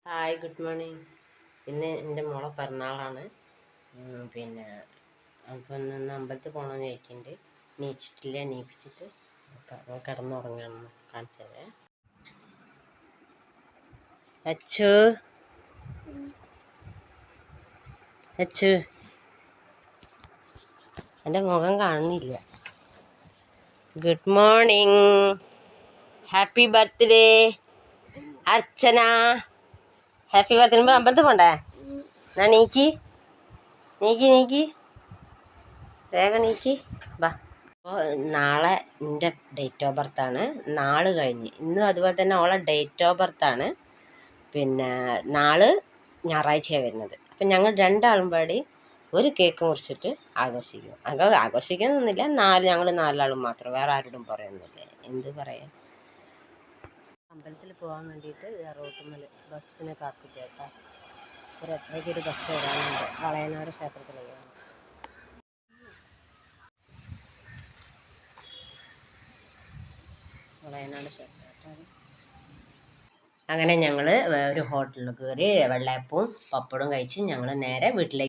Hi, good morning. ഇന്ന് എൻ്റെ മോളെ പിറന്നാളാണ്. പിന്നെ അപ്പം ഇന്ന് അമ്പലത്തിൽ പോകണമെന്ന് ചോദിക്കുന്നുണ്ട്. നീച്ചിട്ടില്ല, നീപ്പിച്ചിട്ട് കിടന്നുറങ്ങണം. കാണിച്ചതേ അച്ചു അച്ചു എൻ്റെ മുഖം കാണുന്നില്ല. Good morning, happy birthday Archana. Happy birthday. അമ്പലത്തിൽ പോണ്ടേ? എന്നാ നീക്കി നീക്കി നീക്കി വേഗം നീക്കി ബാ. അപ്പോൾ നാളെ എൻ്റെ ഡേറ്റ് ഓഫ് ബർത്താണ്. നാള് കഴിഞ്ഞ് ഇന്നും അതുപോലെ തന്നെ ഓളെ ഡേറ്റ് ഓഫ് ബർത്താണ്. പിന്നെ നാള് ഞായറാഴ്ചയാണ് വരുന്നത്. അപ്പം ഞങ്ങൾ രണ്ടാളും പാടി ഒരു കേക്ക് മുറിച്ചിട്ട് ആഘോഷിക്കും. ആഘോഷിക്കാനൊന്നുമില്ല, ഞങ്ങൾ നാലാളും മാത്രം, വേറെ ആരോടും പറയുന്നില്ല. എന്ത് പറയാം. അമ്പലത്തിൽ പോകാൻ വേണ്ടിയിട്ട് റോട്ടുമ്മൽ ബസ്സിനെ കാത്തിക്കേട്ടാ. ഒരു എത്രയ്ക്കൊരു ബസ് വരാനുണ്ട്. വളയനാട് ക്ഷേത്രത്തിലേക്ക് വളയനാട് ക്ഷേത്രം. അങ്ങനെ ഞങ്ങൾ ഒരു ഹോട്ടലിൽ കയറി വെള്ളയപ്പവും പപ്പടവും കഴിച്ച് ഞങ്ങൾ നേരെ വീട്ടിലേക്ക്